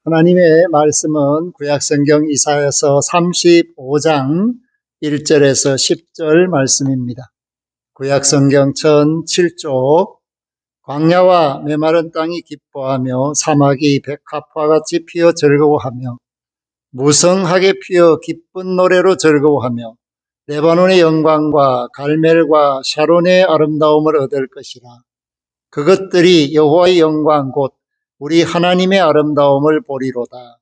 하나님의 말씀은 구약성경 이사야서 35장 1절에서 10절 말씀입니다. 구약성경 1007쪽 광야와 메마른 땅이 기뻐하며 사막이 백합화 같이 피어 즐거워하며 무성하게 피어 기쁜 노래로 즐거워하며 레바논의 영광과 갈멜과 샤론의 아름다움을 얻을 것이라. 그것들이 여호와의 영광 곧 우리 하나님의 아름다움을 보리로다.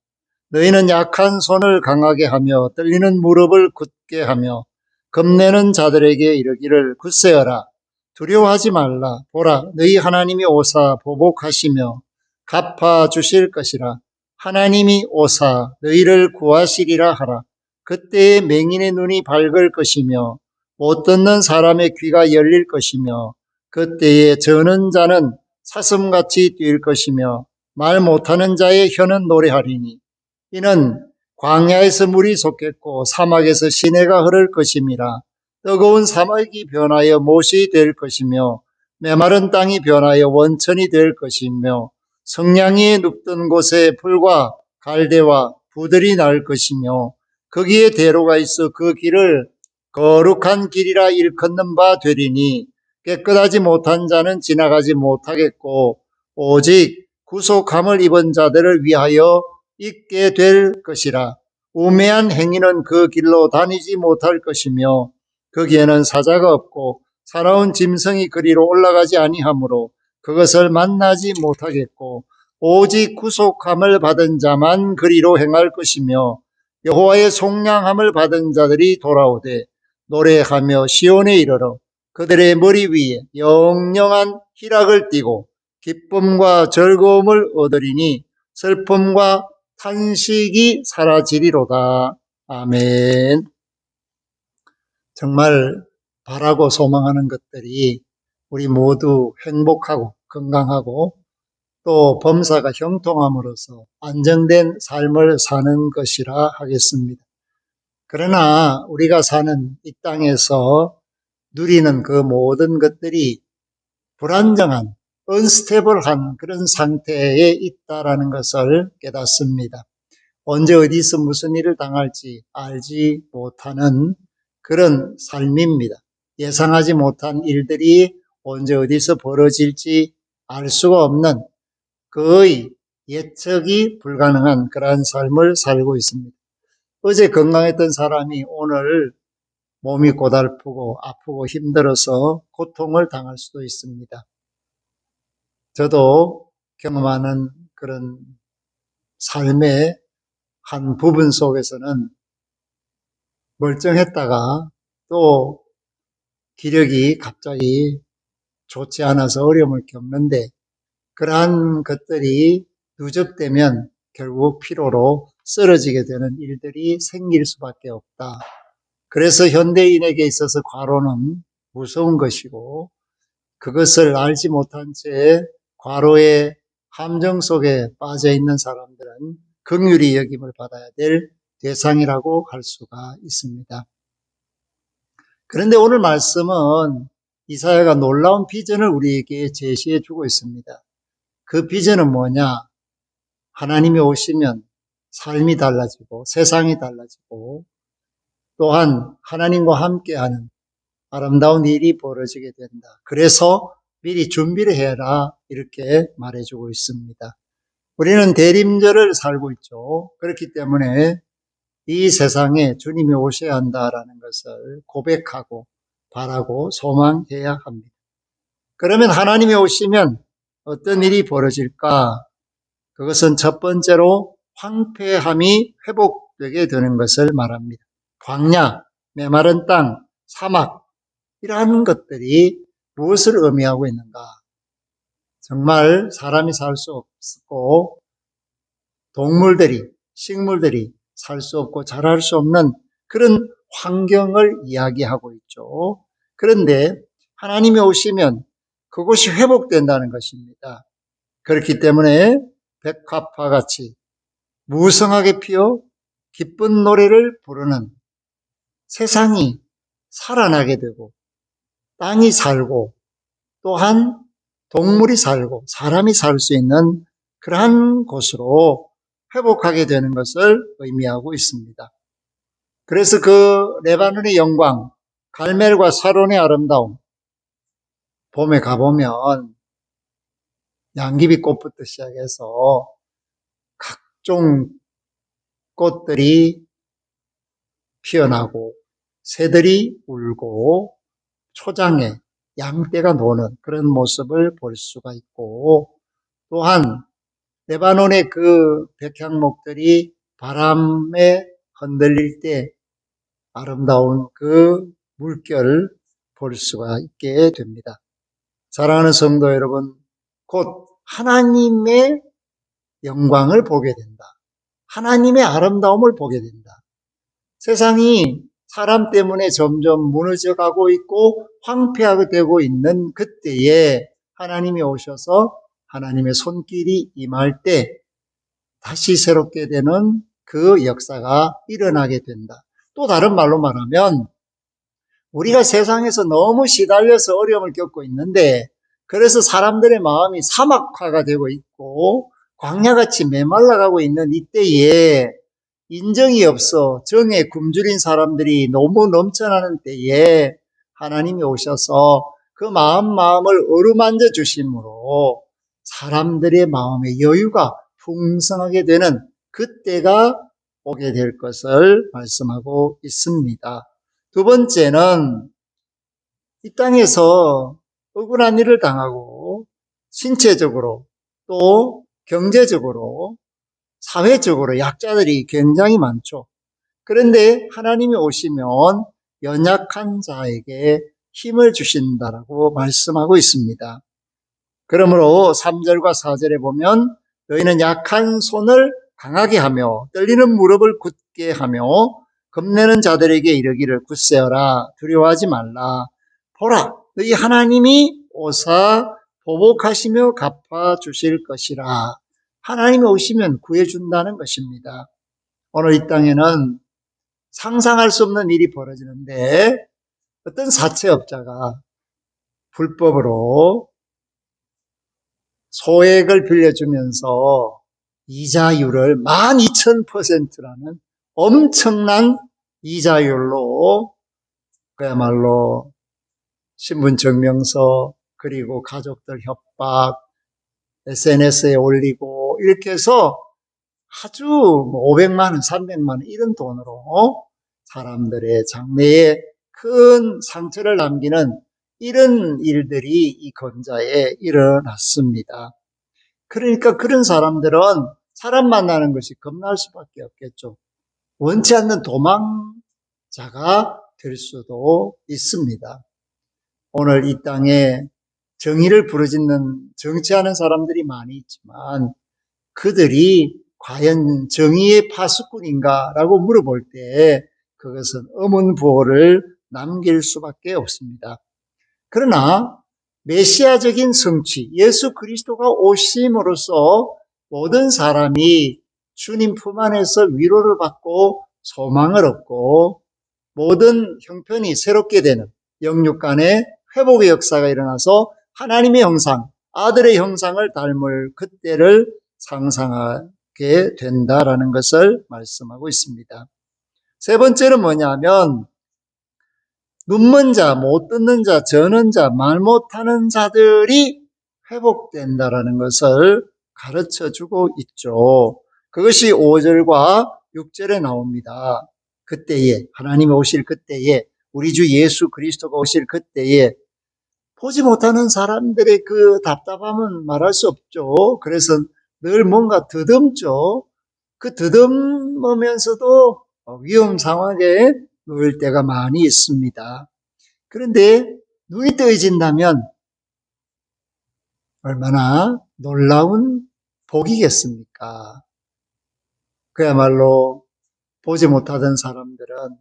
너희는 약한 손을 강하게 하며 떨리는 무릎을 굳게 하며 겁내는 자들에게 이르기를 굳세어라. 두려워하지 말라. 보라, 너희 하나님이 오사 보복하시며 갚아주실 것이라. 하나님이 오사 너희를 구하시리라 하라. 그때에 맹인의 눈이 밝을 것이며 못 듣는 사람의 귀가 열릴 것이며 그때에 저는 자는 사슴같이 뛸 것이며 말 못하는 자의 혀는 노래하리니 이는 광야에서 물이 솟겠고 사막에서 시내가 흐를 것임이라. 뜨거운 사막이 변하여 못이 될 것이며 메마른 땅이 변하여 원천이 될 것이며 성냥이 눕던 곳에 풀과 갈대와 부들이 날 것이며 거기에 대로가 있어 그 길을 거룩한 길이라 일컫는 바 되리니 깨끗하지 못한 자는 지나가지 못하겠고 오직 구속함을 입은 자들을 위하여 있게 될 것이라. 우매한 행위는 그 길로 다니지 못할 것이며 거기에는 사자가 없고 사나운 짐승이 그리로 올라가지 아니하므로 그것을 만나지 못하겠고 오직 구속함을 받은 자만 그리로 행할 것이며 여호와의 속량함을 받은 자들이 돌아오되 노래하며 시온에 이르러 그들의 머리 위에 영영한 희락을 띠고 기쁨과 즐거움을 얻으리니 슬픔과 탄식이 사라지리로다. 아멘. 정말 바라고 소망하는 것들이 우리 모두 행복하고 건강하고 또 범사가 형통함으로써 안정된 삶을 사는 것이라 하겠습니다. 그러나 우리가 사는 이 땅에서 누리는 그 모든 것들이 불안정한 언스테이블한 그런 상태에 있다라는 것을 깨닫습니다. 언제 어디서 무슨 일을 당할지 알지 못하는 그런 삶입니다. 예상하지 못한 일들이 언제 어디서 벌어질지 알 수가 없는 거의 예측이 불가능한 그러한 삶을 살고 있습니다. 어제 건강했던 사람이 오늘 몸이 고달프고 아프고 힘들어서 고통을 당할 수도 있습니다. 저도 경험하는 그런 삶의 한 부분 속에서는 멀쩡했다가 또 기력이 갑자기 좋지 않아서 어려움을 겪는데 그러한 것들이 누적되면 결국 피로로 쓰러지게 되는 일들이 생길 수밖에 없다. 그래서 현대인에게 있어서 과로는 무서운 것이고 그것을 알지 못한 채 과로의 함정 속에 빠져 있는 사람들은 긍휼히 여김을 받아야 될 대상이라고 할 수가 있습니다. 그런데 오늘 말씀은 이사야가 놀라운 비전을 우리에게 제시해 주고 있습니다. 그 비전은 뭐냐? 하나님이 오시면 삶이 달라지고 세상이 달라지고 또한 하나님과 함께하는 아름다운 일이 벌어지게 된다. 그래서 미리 준비를 해라 이렇게 말해주고 있습니다. 우리는 대림절을 살고 있죠. 그렇기 때문에 이 세상에 주님이 오셔야 한다라는 것을 고백하고 바라고 소망해야 합니다. 그러면 하나님이 오시면 어떤 일이 벌어질까? 그것은 첫 번째로 황폐함이 회복되게 되는 것을 말합니다. 광야, 메마른 땅, 사막 이러한 것들이 무엇을 의미하고 있는가? 정말 사람이 살 수 없고 동물들이, 식물들이 살 수 없고 자랄 수 없는 그런 환경을 이야기하고 있죠. 그런데 하나님이 오시면 그것이 회복된다는 것입니다. 그렇기 때문에 백합화 같이 무성하게 피어 기쁜 노래를 부르는 세상이 살아나게 되고 땅이 살고 또한 동물이 살고 사람이 살 수 있는 그러한 곳으로 회복하게 되는 것을 의미하고 있습니다. 그래서 그 레바논의 영광, 갈멜과 사론의 아름다움, 봄에 가보면 양귀비 꽃부터 시작해서 각종 꽃들이 피어나고 새들이 울고 초장에 양떼가 노는 그런 모습을 볼 수가 있고, 또한 레바논의 그 백향목들이 바람에 흔들릴 때 아름다운 그 물결을 볼 수가 있게 됩니다. 사랑하는 성도 여러분, 곧 하나님의 영광을 보게 된다. 하나님의 아름다움을 보게 된다. 세상이 사람 때문에 점점 무너져 가고 있고 황폐하게 되고 있는 그때에 하나님이 오셔서 하나님의 손길이 임할 때 다시 새롭게 되는 그 역사가 일어나게 된다. 또 다른 말로 말하면 우리가 세상에서 너무 시달려서 어려움을 겪고 있는데, 그래서 사람들의 마음이 사막화가 되고 있고 광야같이 메말라가고 있는 이때에 인정이 없어 정에 굶주린 사람들이 너무 넘쳐나는 때에 하나님이 오셔서 그 마음을 어루만져 주심으로 사람들의 마음의 여유가 풍성하게 되는 그때가 오게 될 것을 말씀하고 있습니다. 두 번째는 이 땅에서 억울한 일을 당하고 신체적으로 또 경제적으로 사회적으로 약자들이 굉장히 많죠. 그런데 하나님이 오시면 연약한 자에게 힘을 주신다라고 말씀하고 있습니다. 그러므로 3절과 4절에 보면 너희는 약한 손을 강하게 하며 떨리는 무릎을 굳게 하며 겁내는 자들에게 이르기를 굳세어라 두려워하지 말라. 보라 너희 하나님이 오사 보복하시며 갚아주실 것이라. 하나님이 오시면 구해준다는 것입니다. 오늘 이 땅에는 상상할 수 없는 일이 벌어지는데, 어떤 사채업자가 불법으로 소액을 빌려주면서 이자율을 12,000%라는 엄청난 이자율로 그야말로 신분증명서 그리고 가족들 협박 SNS에 올리고 이렇게 해서 아주 500만 원, 300만 원 이런 돈으로 사람들의 장래에 큰 상처를 남기는 이런 일들이 이 근자에 일어났습니다. 그러니까 그런 사람들은 사람 만나는 것이 겁날 수밖에 없겠죠. 원치 않는 도망자가 될 수도 있습니다. 오늘 이 땅에 정의를 부르짖는 정치하는 사람들이 많이 있지만 그들이 과연 정의의 파수꾼인가라고 물어볼 때 그것은 어문부호를 남길 수밖에 없습니다. 그러나 메시아적인 성취, 예수 그리스도가 오심으로써 모든 사람이 주님 품 안에서 위로를 받고 소망을 얻고 모든 형편이 새롭게 되는 영육 간의 회복의 역사가 일어나서 하나님의 형상, 아들의 형상을 닮을 그때를 상상하게 된다라는 것을 말씀하고 있습니다. 세 번째는 뭐냐면 눈먼 자, 못 듣는 자, 저는 자, 말 못하는 자들이 회복된다라는 것을 가르쳐주고 있죠. 그것이 5절과 6절에 나옵니다. 그때에 하나님이 오실 그때에 우리 주 예수 그리스도가 오실 그때에 보지 못하는 사람들의 그 답답함은 말할 수 없죠. 그래서 늘 뭔가 더듬죠. 그 더듬으면서도 위험 상황에 놓일 때가 많이 있습니다. 그런데 눈이 뜨여진다면 얼마나 놀라운 복이겠습니까? 그야말로 보지 못하던 사람들은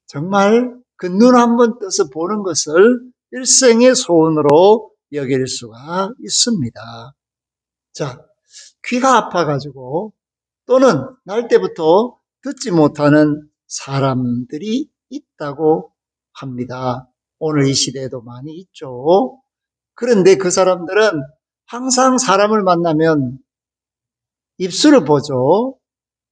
정말 그 눈 한번 떠서 보는 것을 일생의 소원으로 여길 수가 있습니다. 자, 귀가 아파가지고 또는 날 때부터 듣지 못하는 사람들이 있다고 합니다. 오늘 이 시대에도 많이 있죠. 그런데 그 사람들은 항상 사람을 만나면 입술을 보죠.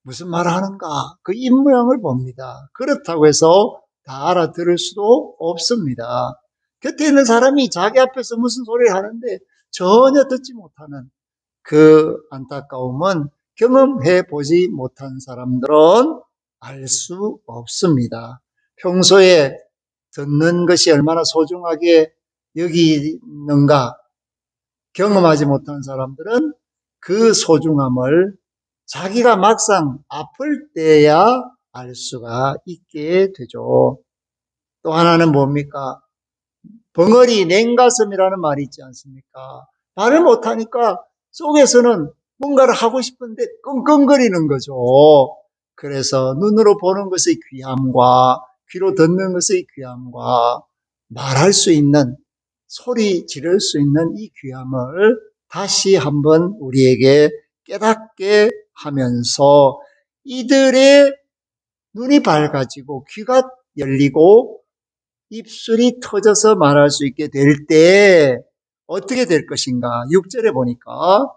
무슨 말 하는가? 그 입모양을 봅니다. 그렇다고 해서 다 알아들을 수도 없습니다. 곁에 있는 사람이 자기 앞에서 무슨 소리를 하는데 전혀 듣지 못하는 그 안타까움은 경험해 보지 못한 사람들은 알 수 없습니다. 평소에 듣는 것이 얼마나 소중하게 여기는가 경험하지 못한 사람들은 그 소중함을 자기가 막상 아플 때야 알 수가 있게 되죠. 또 하나는 뭡니까? 벙어리 냉가슴이라는 말이 있지 않습니까? 말을 못하니까 속에서는 뭔가를 하고 싶은데 끙끙거리는 거죠. 그래서 눈으로 보는 것의 귀함과 귀로 듣는 것의 귀함과 말할 수 있는, 소리 지를 수 있는 이 귀함을 다시 한번 우리에게 깨닫게 하면서 이들의 눈이 밝아지고 귀가 열리고 입술이 터져서 말할 수 있게 될 때 어떻게 될 것인가? 6절에 보니까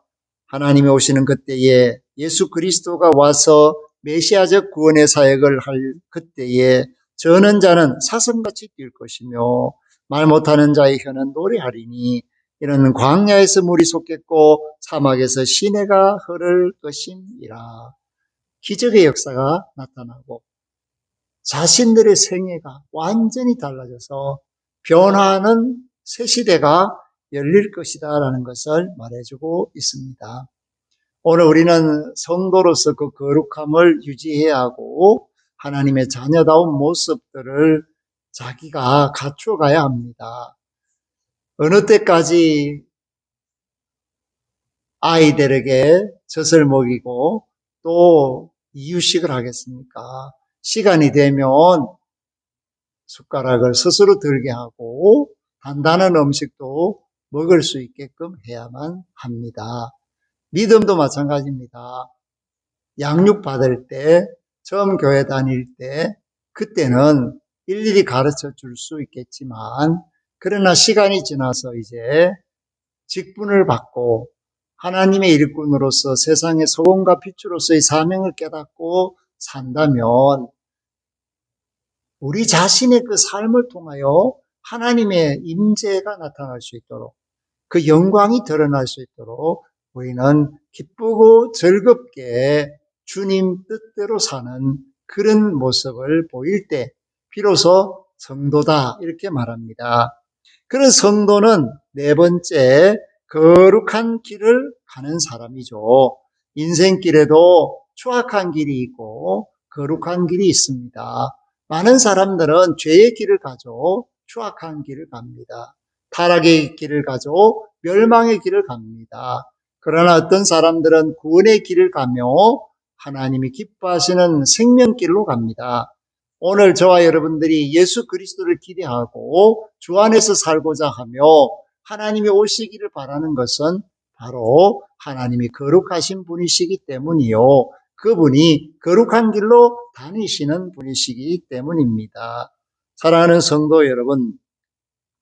하나님이 오시는 그때에 예수 그리스도가 와서 메시아적 구원의 사역을 할 그때에 저는 자는 사슴같이 뛸 것이며 말 못하는 자의 혀는 노래하리니 이는 광야에서 물이 솟겠고 사막에서 시내가 흐를 것임이라. 기적의 역사가 나타나고 자신들의 생애가 완전히 달라져서 변화하는 새 시대가 열릴 것이다라는 것을 말해주고 있습니다. 오늘 우리는 성도로서 그 거룩함을 유지해야 하고 하나님의 자녀다운 모습들을 자기가 갖추어가야 합니다. 어느 때까지 아이들에게 젖을 먹이고 또 이유식을 하겠습니까? 시간이 되면 숟가락을 스스로 들게 하고 단단한 음식도 먹을 수 있게끔 해야만 합니다. 믿음도 마찬가지입니다. 양육 받을 때, 처음 교회 다닐 때, 그때는 일일이 가르쳐 줄 수 있겠지만, 그러나 시간이 지나서 이제 직분을 받고 하나님의 일꾼으로서 세상의 소금과 빛으로서의 사명을 깨닫고 산다면 우리 자신의 그 삶을 통하여 하나님의 임재가 나타날 수 있도록 그 영광이 드러날 수 있도록 우리는 기쁘고 즐겁게 주님 뜻대로 사는 그런 모습을 보일 때 비로소 성도다 이렇게 말합니다. 그런 성도는 네 번째 거룩한 길을 가는 사람이죠. 인생길에도 추악한 길이 있고 거룩한 길이 있습니다. 많은 사람들은 죄의 길을 가죠. 추악한 길을 갑니다. 타락의 길을 가죠. 멸망의 길을 갑니다. 그러나 어떤 사람들은 구원의 길을 가며 하나님이 기뻐하시는 생명길로 갑니다. 오늘 저와 여러분들이 예수 그리스도를 기대하고 주 안에서 살고자 하며 하나님이 오시기를 바라는 것은 바로 하나님이 거룩하신 분이시기 때문이요. 그분이 거룩한 길로 다니시는 분이시기 때문입니다. 사랑하는 성도 여러분,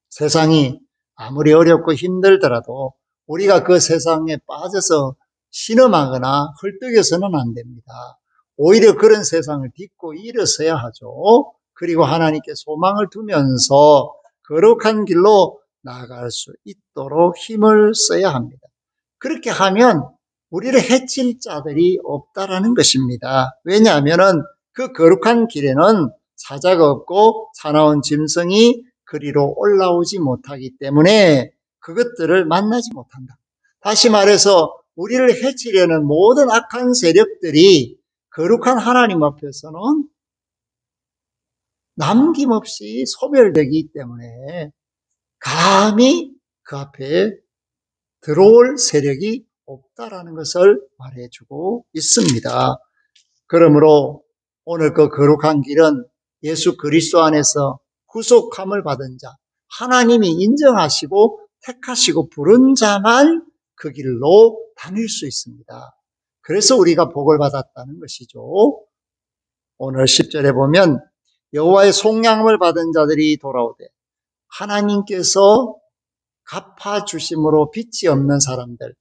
세상이 아무리 어렵고 힘들더라도 우리가 그 세상에 빠져서 신음하거나 헐떡여서는 안 됩니다. 오히려 그런 세상을 딛고 일어서야 하죠. 그리고 하나님께 소망을 두면서 거룩한 길로 나아갈 수 있도록 힘을 써야 합니다. 그렇게 하면 우리를 해칠 자들이 없다라는 것입니다. 왜냐하면 그 거룩한 길에는 사자가 없고 사나운 짐승이 그리로 올라오지 못하기 때문에 그것들을 만나지 못한다. 다시 말해서 우리를 해치려는 모든 악한 세력들이 거룩한 하나님 앞에서는 남김없이 소멸되기 때문에 감히 그 앞에 들어올 세력이 없다라는 것을 말해주고 있습니다. 그러므로 오늘 그 거룩한 길은 예수 그리스도 안에서 구속함을 받은 자, 하나님이 인정하시고 택하시고 부른 자만 그 길로 다닐 수 있습니다. 그래서 우리가 복을 받았다는 것이죠. 오늘 10절에 보면 여호와의 속량함을 받은 자들이 돌아오되 하나님께서 갚아주심으로 빛이 없는 사람들,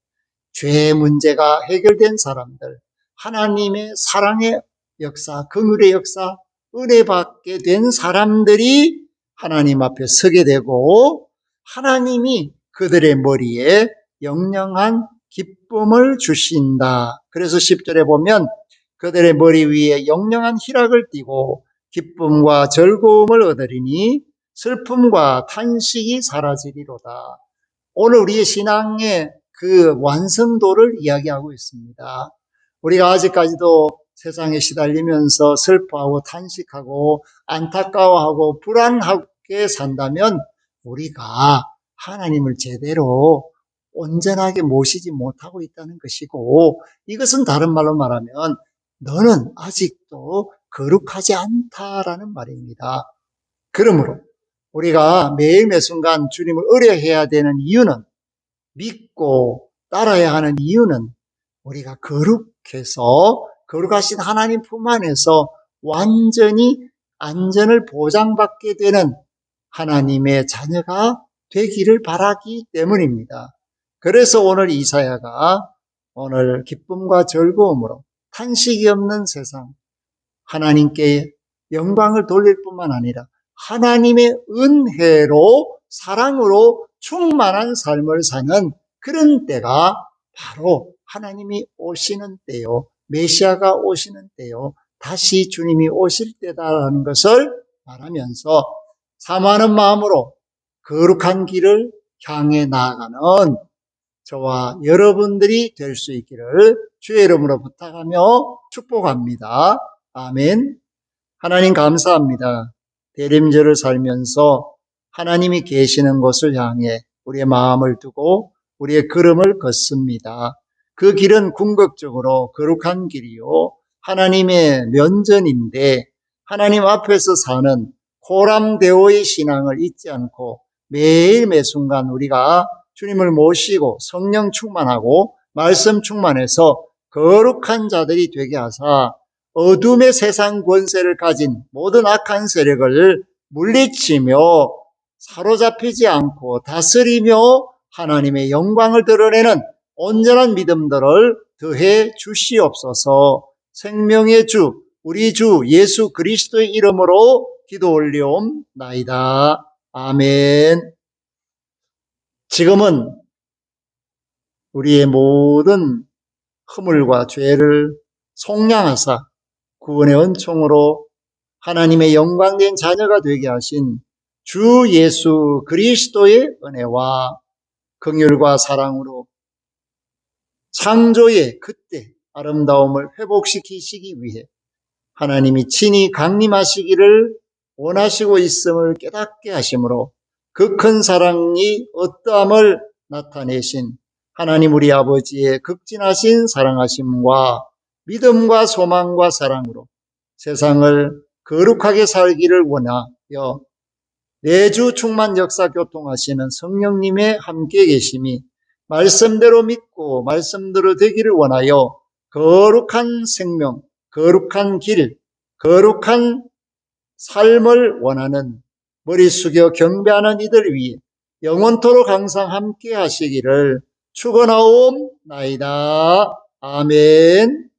죄 문제가 해결된 사람들, 하나님의 사랑의 역사, 긍휼의 역사, 은혜 받게 된 사람들이 하나님 앞에 서게 되고 하나님이 그들의 머리에 영영한 기쁨을 주신다. 그래서 10절에 보면 그들의 머리 위에 영영한 희락을 띠고 기쁨과 즐거움을 얻으리니 슬픔과 탄식이 사라지리로다. 오늘 우리의 신앙의 그 완성도를 이야기하고 있습니다. 우리가 아직까지도 세상에 시달리면서 슬퍼하고 탄식하고 안타까워하고 불안하게 산다면 우리가 하나님을 제대로 온전하게 모시지 못하고 있다는 것이고, 이것은 다른 말로 말하면 너는 아직도 거룩하지 않다라는 말입니다. 그러므로 우리가 매일 매순간 주님을 의뢰해야 되는 이유는, 믿고 따라야 하는 이유는 우리가 거룩해서 거룩하신 하나님 품 안에서 완전히 안전을 보장받게 되는 하나님의 자녀가 되기를 바라기 때문입니다. 그래서 오늘 이사야가 오늘 기쁨과 즐거움으로 탄식이 없는 세상, 하나님께 영광을 돌릴 뿐만 아니라 하나님의 은혜로 사랑으로 충만한 삶을 사는 그런 때가 바로 하나님이 오시는 때요, 메시아가 오시는 때요, 다시 주님이 오실 때다라는 것을 말하면서 사모하는 마음으로 거룩한 길을 향해 나아가는 저와 여러분들이 될 수 있기를 주의 이름으로 부탁하며 축복합니다. 아멘. 하나님 감사합니다. 대림절을 살면서 하나님이 계시는 곳을 향해 우리의 마음을 두고 우리의 걸음을 걷습니다. 그 길은 궁극적으로 거룩한 길이요, 하나님의 면전인데 하나님 앞에서 사는 호람대오의 신앙을 잊지 않고 매일 매순간 우리가 주님을 모시고 성령 충만하고 말씀 충만해서 거룩한 자들이 되게 하사 어둠의 세상 권세를 가진 모든 악한 세력을 물리치며 사로잡히지 않고 다스리며 하나님의 영광을 드러내는 온전한 믿음들을 더해 주시옵소서. 생명의 주, 우리 주 예수 그리스도의 이름으로 기도 올리옵나이다. 아멘. 지금은 우리의 모든 허물과 죄를 속량하사 구원의 은총으로 하나님의 영광된 자녀가 되게 하신 주 예수 그리스도의 은혜와 긍휼과 사랑으로 창조의 그때 아름다움을 회복시키시기 위해 하나님이 친히 강림하시기를 원하시고 있음을 깨닫게 하심으로 그 큰 사랑이 어떠함을 나타내신 하나님 우리 아버지의 극진하신 사랑하심과 믿음과 소망과 사랑으로 세상을 거룩하게 살기를 원하여 내주 충만 역사 교통하시는 성령님의 함께 계심이 말씀대로 믿고 말씀대로 되기를 원하여 거룩한 생명, 거룩한 길, 거룩한 삶을 원하는 머리 숙여 경배하는 이들 위해 영원토록 항상 함께 하시기를 축원하옵나이다. 아멘.